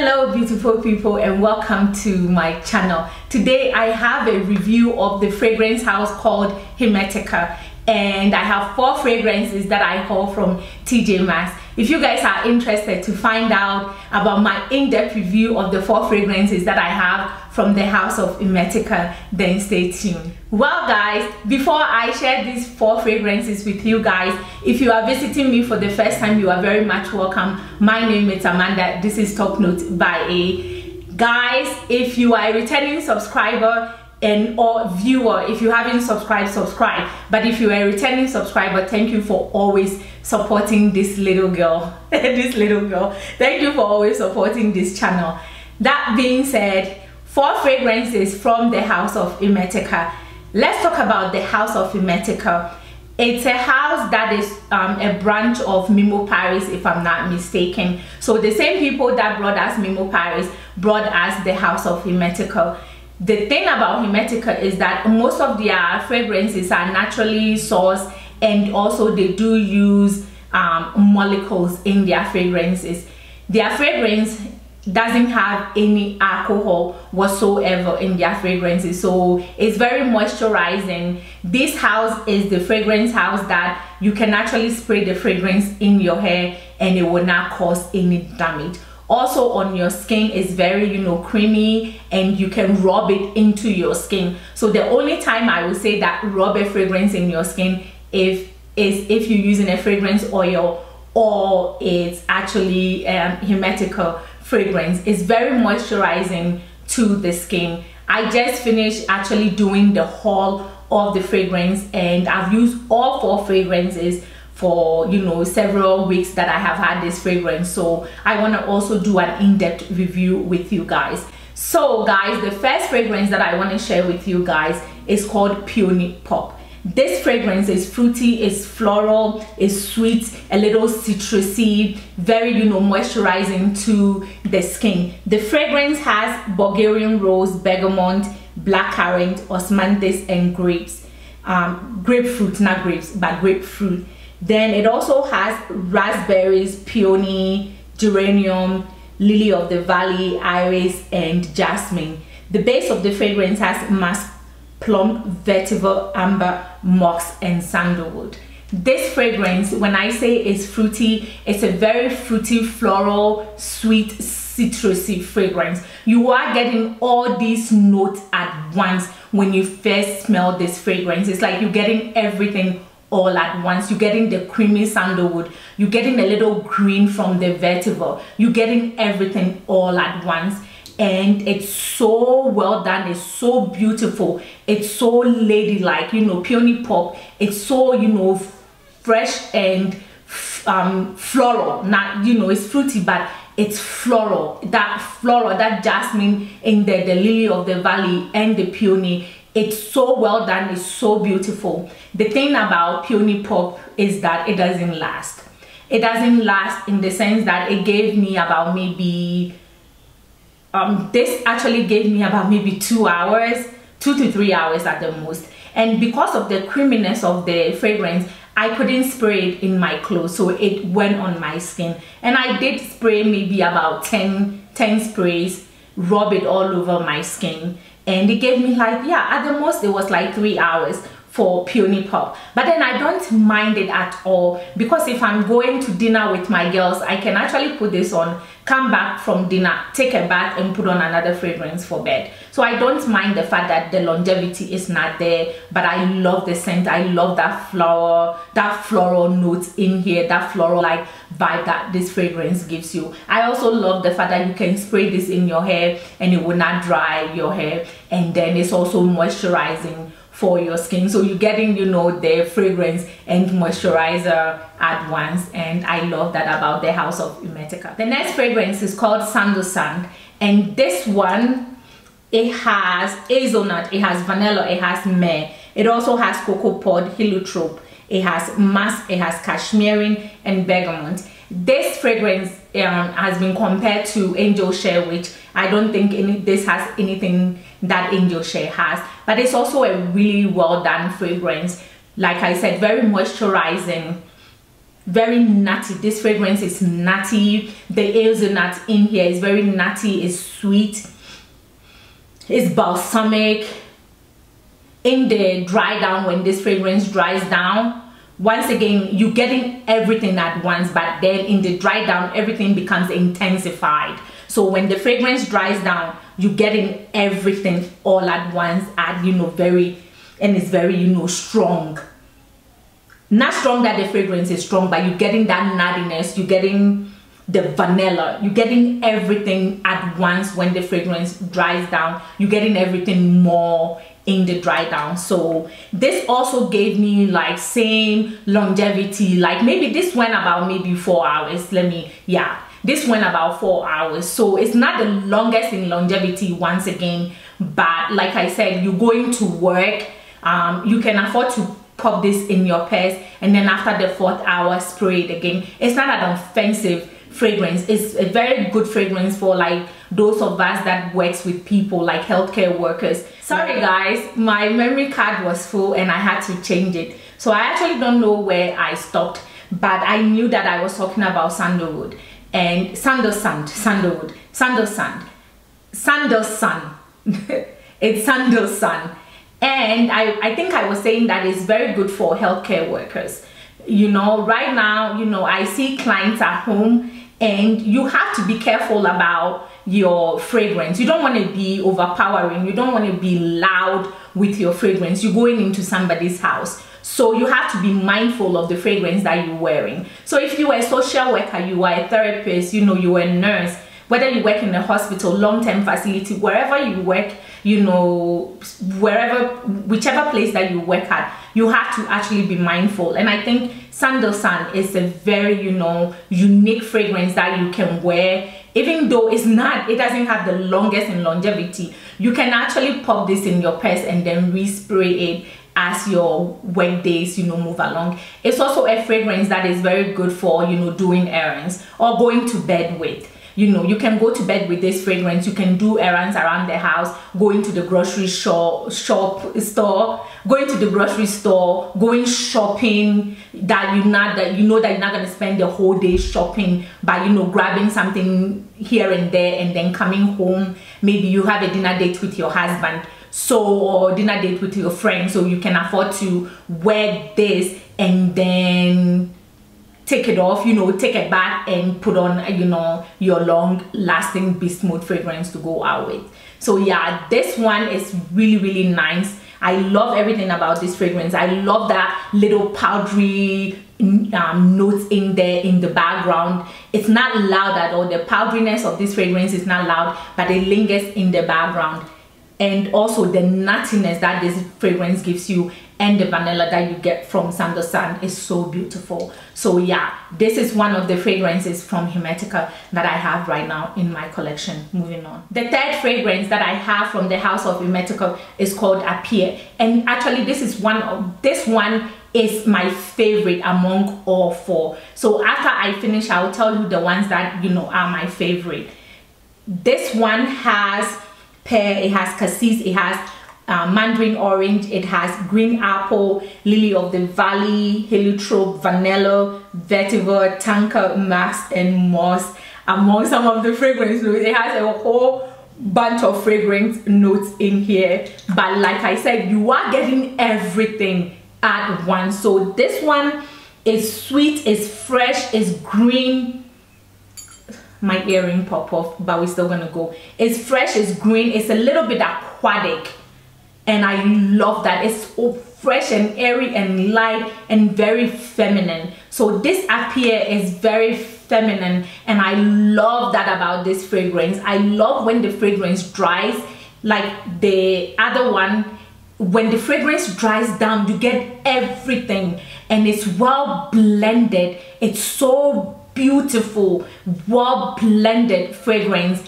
Hello beautiful people and welcome to my channel. Today I have a review of the fragrance house called Hermetica, and I have 4 fragrances that I haul from TJ Maxx. If you guys are interested to find out about my in-depth review of the 4 fragrances that I have from the house of Hermetica, then stay tuned. Well guys, before I share these 4 fragrances with you guys, if you are visiting me for the first time, you are very much welcome. My name is Amanda. This is Top Note by A. Guys, if you are a returning subscriber or viewer, if you haven't subscribed, subscribe. But if you are a returning subscriber, thank you for always supporting this little girl. Thank you for always supporting this channel. That being said, 4 fragrances from the house of Hermetica. Let's talk about the house of Hermetica. It's a house that is a branch of Mimo Paris, if I'm not mistaken. So the same people that brought us Mimo Paris brought us the house of Hermetica. The thing about Hermetica is that most of their fragrances are naturally sourced, and also they do use molecules in their fragrances. Their fragrance doesn't have any alcohol whatsoever in their fragrances, so it's very moisturizing. This house is the fragrance house that you can actually spray the fragrance in your hair and it will not cause any damage. Also on your skin is very creamy, and you can rub it into your skin. So the only time I would say that rub a fragrance in your skin is if you're using a fragrance oil or it's actually Hermetica fragrance. It's very moisturizing to the skin. I just finished actually doing the haul of the fragrance, and I've used all 4 fragrances for several weeks that I have had this fragrance, so I want to also do an in-depth review with you guys. So guys, the first fragrance that I want to share with you guys is called Peonypop. This fragrance is fruity, is floral, is sweet, a little citrusy, very moisturizing to the skin. The fragrance has Bulgarian rose, bergamot, blackcurrant, osmanthus, and grapes. Grapefruit, not grapes, but grapefruit. Then it also has raspberries, peony, geranium, lily of the valley, iris, and jasmine. The base of the fragrance has musk, plum, vetiver, amber, mox, and sandalwood. This fragrance, when I say it's fruity, it's a very fruity, floral, sweet, citrusy fragrance. You are getting all these notes at once when you first smell this fragrance. It's like you're getting everything all at once. You're getting the creamy sandalwood, you're getting a little green from the vetiver, you're getting everything all at once. And it's so well done, it's so beautiful, it's so ladylike, Peonypop. It's so fresh and floral. Not it's fruity, but it's floral. That jasmine in the lily of the valley and the peony, it's so well done, it's so beautiful. The thing about Peonypop is that it doesn't last. It doesn't last in the sense that it gave me about maybe this actually gave me about maybe 2 hours, 2 to 3 hours at the most. And because of the creaminess of the fragrance, I couldn't spray it in my clothes, so it went on my skin. And I did spray maybe about 10 sprays, rub it all over my skin, and it gave me like, yeah, at the most it was like 3 hours for Peonypop. But then I don't mind it at all, because if I'm going to dinner with my girls, I can actually put this on, come back from dinner, take a bath, and put on another fragrance for bed. So I don't mind the fact that the longevity is not there, but I love the scent. I love that floral notes in here, that floral like vibe that this fragrance gives you. I also love the fact that you can spray this in your hair and it will not dry your hair, and then it's also moisturizing for your skin. So you're getting the fragrance and moisturizer at once, and I love that about the house of Hermetica. The next fragrance is called SANDALSUN, and this one, it has hazelnut, it has vanilla, it has myrrh, it also has cocoa pod, heliotrope, it has musk, it has cashmere, and bergamot. This fragrance has been compared to Angel Share, which I don't think this has anything that Angel Share has, but it's also a really well done fragrance. Like I said, very moisturizing, very nutty. This fragrance is nutty. The hazelnut in here is very nutty, it's sweet, it's balsamic. In the dry down, when this fragrance dries down, once again you're getting everything at once, but then in the dry down everything becomes intensified. So when the fragrance dries down, you're getting everything all at once at, you know, it's very, you know, strong. Not strong that the fragrance is strong, but you're getting that nuttiness, you're getting the vanilla, you're getting everything at once. When the fragrance dries down, you're getting everything more in the dry down. So this also gave me like same longevity, like maybe this went about maybe 4 hours. This went about 4 hours. So it's not the longest in longevity once again, but like I said, you're going to work, you can afford to pop this in your purse, and then after the 4th hour spray it again. It's not an offensive fragrance. It's a very good fragrance for like those of us that works with people like healthcare workers. Sorry guys, my memory card was full and I had to change it, so I actually don't know where I stopped, but I knew that I was talking about sandalwood and sandalsun. It's sandalsun. And I think I was saying that it's very good for healthcare workers. You know, right now, you know, I see clients at home and you have to be careful about your fragrance. You don't want to be overpowering. You don't want to be loud with your fragrance. You're going into somebody's house. So you have to be mindful of the fragrance that you're wearing. So if you are a social worker, you are a therapist, you know, you are a nurse, whether you work in a hospital, long-term facility, wherever you work, you know, whichever place that you work at, you have to actually be mindful. And I think SANDALSUN is a very, you know, unique fragrance that you can wear. Even though it doesn't have the longest in longevity, you can actually pop this in your purse and then respray it as your work days, you know, move along. It's also a fragrance that is very good for, you know, doing errands or going to bed with. You know, you can go to bed with this fragrance. You can do errands around the house, going to the grocery store, going to the grocery store, going shopping, that you know that you're not going to spend the whole day shopping, but you know, grabbing something here and there and then coming home. Maybe you have a dinner date with your husband, or dinner date with your friend, so you can afford to wear this and then take it off, you know, take it back and put on, you know, your long lasting beast mode fragrance to go out with. So yeah, this one is really nice. I love everything about this fragrance. I love that little powdery notes in there in the background. It's not loud at all. The powderiness of this fragrance is not loud, but it lingers in the background. And also the nuttiness that this fragrance gives you and the vanilla that you get from SANDALSUN is so beautiful. So yeah, this is one of the fragrances from Hermetica that I have right now in my collection. Moving on. The third fragrance that I have from the house of Hermetica is called Appear. And actually this one is my favorite among all 4. So after I finish, I'll tell you the ones that, you know, are my favorite. This one has pear, it has cassis, it has mandarin orange, it has green apple, lily of the valley, heliotrope, vanilla, vetiver, tonka, max, and moss among some of the fragrance notes. It has a whole bunch of fragrance notes in here, but like I said, you are getting everything at once. So this one is sweet, is fresh, is green. My earring pop off, but we're still gonna go. It's fresh, it's green, it's a little bit aquatic, and I love that. It's so fresh and airy and light and very feminine. So this Appear is very feminine, and I love that about this fragrance. I love when the fragrance dries, like the other one. When the fragrance dries down, you get everything, and it's well blended. It's so beautiful, well blended fragrance.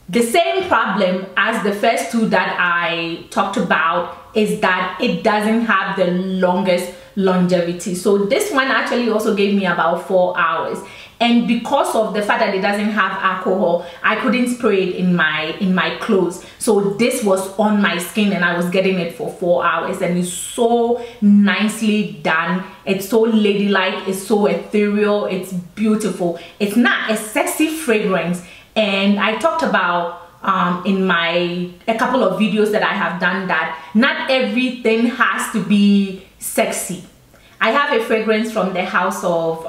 The same problem as the first 2 that I talked about is that it doesn't have the longest longevity. So this one actually also gave me about 4 hours, and because of the fact that it doesn't have alcohol, I couldn't spray it in my clothes. So this was on my skin and I was getting it for 4 hours, and it's so nicely done. It's so ladylike, it's so ethereal, it's beautiful. It's not a sexy fragrance, and I talked about in a couple of videos that I have done that not everything has to be sexy. I have a fragrance from the house of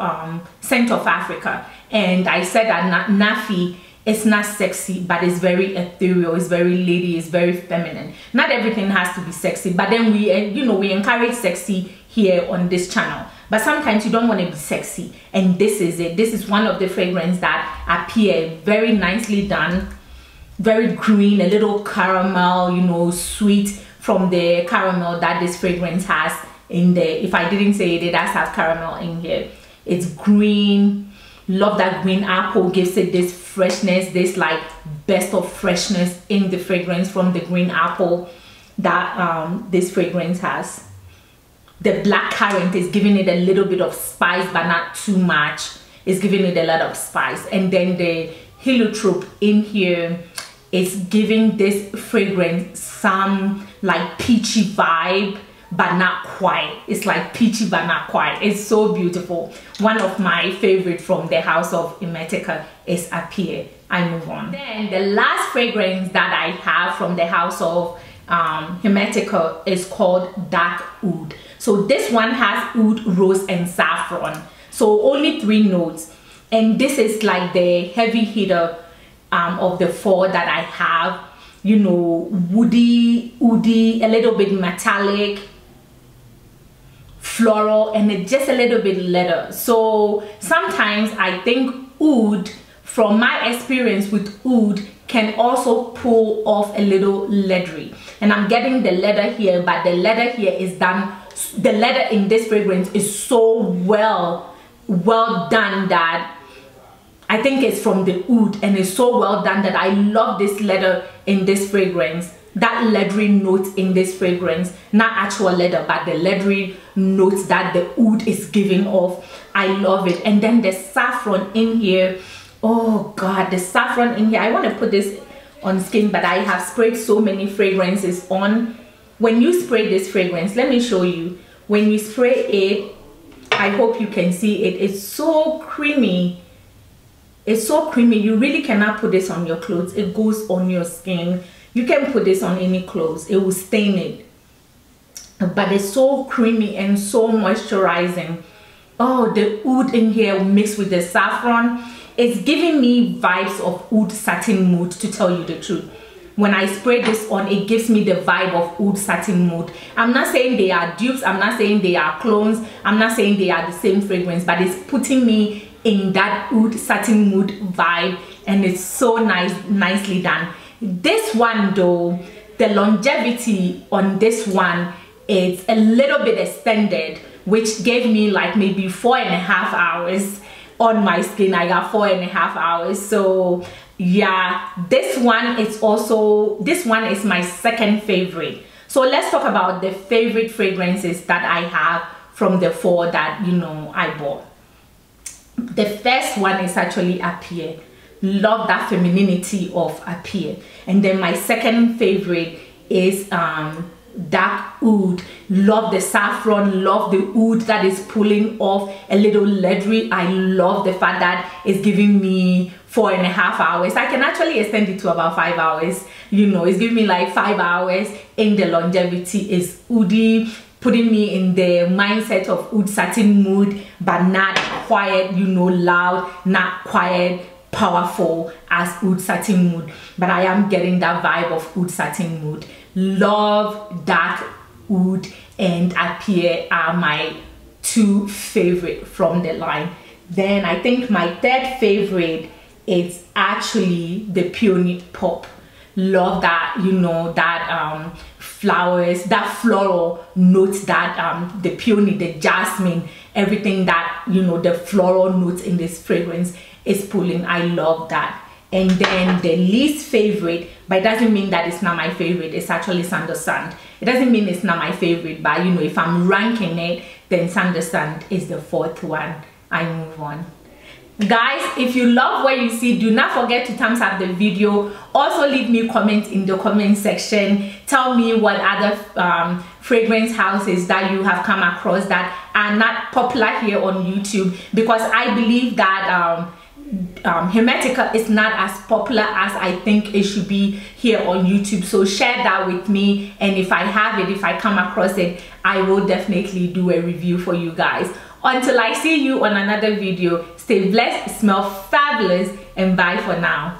Scent of Africa, and I said that Nafi is not sexy, but it's very ethereal, it's very lady, it's very feminine. Not everything has to be sexy, but then we we encourage sexy here on this channel. But sometimes you don't want to be sexy, and this is it. This is one of the fragrances that appear very nicely done, very green, a little caramel, sweet from the caramel that this fragrance has in there. If I didn't say it, it does have caramel in here. It's green. Love that green apple, gives it this freshness, this like best of freshness in the fragrance from the green apple that this fragrance has. The black currant is giving it a little bit of spice, but not too much. It's giving it a lot of spice. And then the heliotrope in here is giving this fragrance some like peachy vibe, but not quite. It's like peachy but not quite. It's so beautiful. One of my favorite from the house of Hermetica is Appear. I move on. Then the last fragrance that I have from the house of Hermetica is called Dark Oud. So this one has oud, rose, and saffron. So only 3 notes, and this is like the heavy hitter of the 4 that I have. Woody, oudy, a little bit metallic, floral, and it's just a little bit leather. So sometimes I think oud, from my experience with oud, can also pull off a little leathery, and I'm getting the leather here, but the leather here is done, the leather in this fragrance is so well done that I think it's from the oud, and it's so well done that I love this leather in this fragrance. That leathery note in this fragrance, not actual leather, but the leathery notes that the oud is giving off. I love it. And then the saffron in here, oh god, the saffron in here. I want to put this on skin, but I have sprayed so many fragrances on. When you spray this fragrance, let me show you. When you spray it, I hope you can see it. It's so creamy. It's so creamy. You really cannot put this on your clothes. It goes on your skin. You can put this on any clothes. It will stain it. But it's so creamy and so moisturizing. Oh, the oud in here mixed with the saffron. It's giving me vibes of oud satin mood, to tell you the truth. When I spray this on, it gives me the vibe of oud satin mood. I'm not saying they are dupes. I'm not saying they are clones. I'm not saying they are the same fragrance, but it's putting me in that oud satin mood vibe, and it's so nicely done. This one though, the longevity on this one is a little bit extended, which gave me like maybe 4.5 hours on my skin. I got 4.5 hours. So yeah, this one is my second favorite. So let's talk about the favorite fragrances that I have from the 4 that I bought. The first one is actually Appear. Love that femininity of Appear. And then my second favorite is Dark Oud. Love the saffron, love the oud that is pulling off a little leathery. I love the fact that it's giving me 4.5 hours. I can actually extend it to about 5 hours. It's giving me like 5 hours in the longevity. Is oudy, putting me in the mindset of oud satin mood, but not quiet, loud, not quiet, powerful as oud satin mood. But I am getting that vibe of oud satin mood. Love Dark Oud and Appear are my 2 favorite from the line. Then I think my 3rd favorite is actually the Peonypop. Love that, that flowers, that floral notes, that the peony, the jasmine, everything that the floral notes in this fragrance is pulling. I love that. And then the least favorite, but it doesn't mean that it's not my favorite, it's actually SANDALSUN. It doesn't mean it's not my favorite, but if I'm ranking it, then SANDALSUN is the 4th one. I move on. Guys, if you love what you see, do not forget to thumbs up the video. Also leave me comments in the comment section. Tell me what other fragrance houses that you have come across that are not popular here on YouTube, because I believe that Hermetica is not as popular as I think it should be here on YouTube. So share that with me, and if I have it, if I come across it, I will definitely do a review for you guys. Until I see you on another video, stay blessed, smell fabulous, and bye for now.